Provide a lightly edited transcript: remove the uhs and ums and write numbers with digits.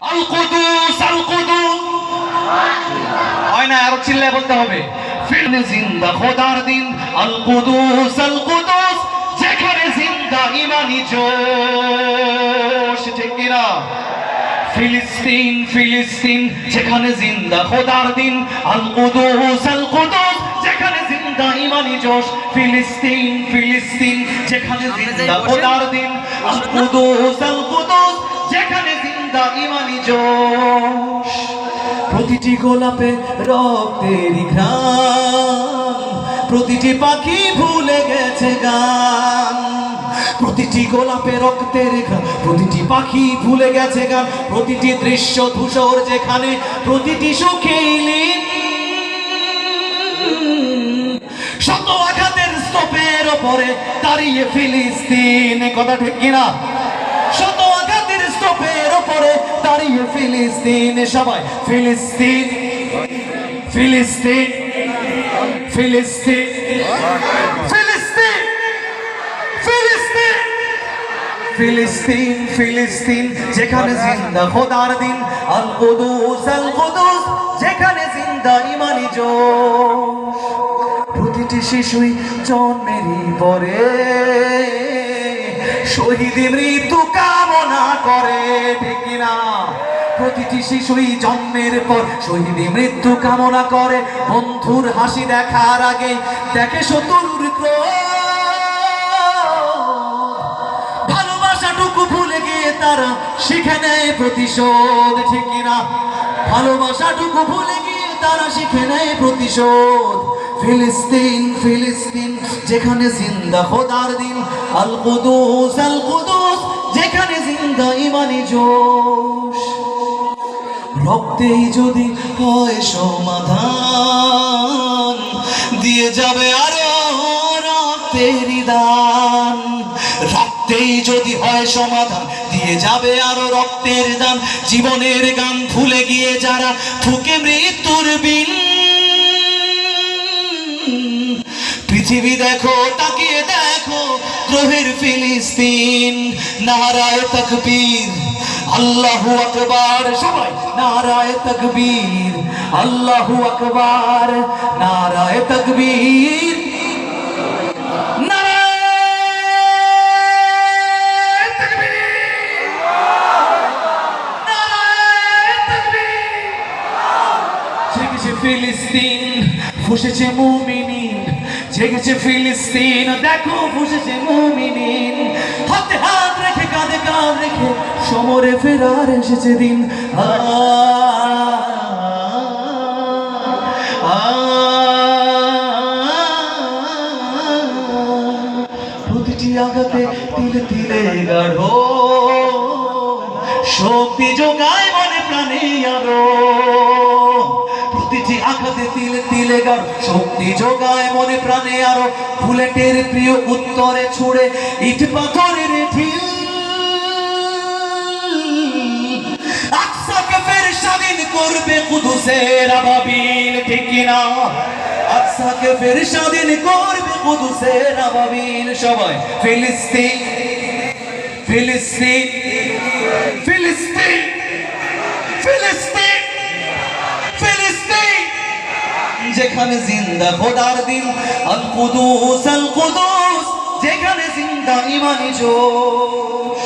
আল কুদুস আল কুদুস হয় না, আরো চিল্লায় বলতে হবে। ফিরনে জিন্দা খোদার দিন আল কুদুস যেখানে জিন্দা ইমানি জোশ, ঠিক কিনা? ফিলিস্তিন ফিলিস্তিন যেখানে জিন্দা খোদার দিন আল কুদুস যেখানে জিন্দা ইমানি জোশ। ফিলিস্তিন ফিলিস্তিন যেখানে জিন্দা খোদার দিন আল কুদুস যেখানে জিন্দা ইমানি জোশ। প্রতিটি গোলাপে রক্তের ঘ্রাণ, প্রতিটি পাখি ভুলে গেছে গান। প্রতিটি গোলাপে রক্তের ঘ্রাণ, প্রতিটি পাখি ভুলে গেছে গান। প্রতিটি দৃশ্য ধূসর যেখানে, প্রতিটি সুখীলীন শত আঘাতের স্তূপের ওপরে দাঁড়িয়ে ফিলিস্তিন, কথা ঠিক কিনা? শত আঘাতের স্তূপের ওপরে দাঁড়িয়ে ফিলিস্তিন। সবাই ফিলিস্তিন ফিলিস্তিন ফিলিস্তিন ফিলিস্তিন ফিলিস্তিন ফিলিস্তিন ফিলিস্তিন যেখানে জিন্দা খোদার দিন আল কুদুস যেখানে জিন্দা ইমানি জোশ। প্রতিটি শিশুই জন্মেরই পরে শহীদের মৃত্যু কামনা করে, ঠিক কিনা? প্রতিটি শিশুই জন্মের পর শহীদের মৃত্যু কামনা করে। বন্ধুর হাসি দেখার আগে দেখে শত্রুর ক্রোধ। ভালোবাসাটুকু ভুলে গিয়ে তারা শিখে নেয় প্রতিশোধ, ঠিক কিনা? ভালোবাসাটুকু ভুলে গিয়ে তারা শিখে নেয় প্রতিশোধ। ফিলিস্তিন ফিলিস্তিন যেখানে জিন্দা খোদার দিন আল কুদুস যেখানে জিন্দা ইমানি জোশ। রক্তেই যদি হয় সমাধান, দিয়ে যাবে আরো রক্তের দান। রক্তেই যদি হয় সমাধান, দিয়ে যাবে আরো রক্তের দান। জীবনের গান ভুলে গিয়ে যারা থুকে মৃত্যুর বিন, পৃথিবী দেখো তাকিয়ে দেখো দ্রোহের ফিলিস্তিন। নারায়ে তাকবীর আল্লাহু আকবার, সবাই নারায়ে তাকবীর আল্লাহু আকবার, নারায়ে তাকবীর নারায়ে তাকবীর নারায়ে তাকবীর। জেগেছে ফিলিস্তিন, ফুঁসেছে মুমিনিন, জেগেছে ফিলিস্তিন, দেখো ফুঁসেছে মুমিনিন। হাতে হাত রেখে কাঁধে কাঁধ রেখে সমরে ফেরার এসেছে দিন। প্রতিটি আঘাতে তিলে তিলে গাঢ় শক্তি যোগায় মনে প্রাণে আরো। প্রতিটি আঘাতে তিলে তিলে গাঢ় শক্তি যোগায় মনে প্রাণে আরো। বুলেটের প্রিয় উত্তরে ছুড়ে ইট পাথরের ঢিল। আকসাকে ফের স্বাধীন করবে কুদুসের আবাবিল, ঠিক কিনা? আকসাকে ফের স্বাধীন করবে কুদুসের আবাবিল। সবাই ফিলিস্তিন ফিলিস্তিন ফিলিস্তিন ফিলিস্তিন ফিলিস্তিন যেখানে জিন্দা খোদার দিন আল কুদুস যেখানে জিন্দা ইমানি জোশ।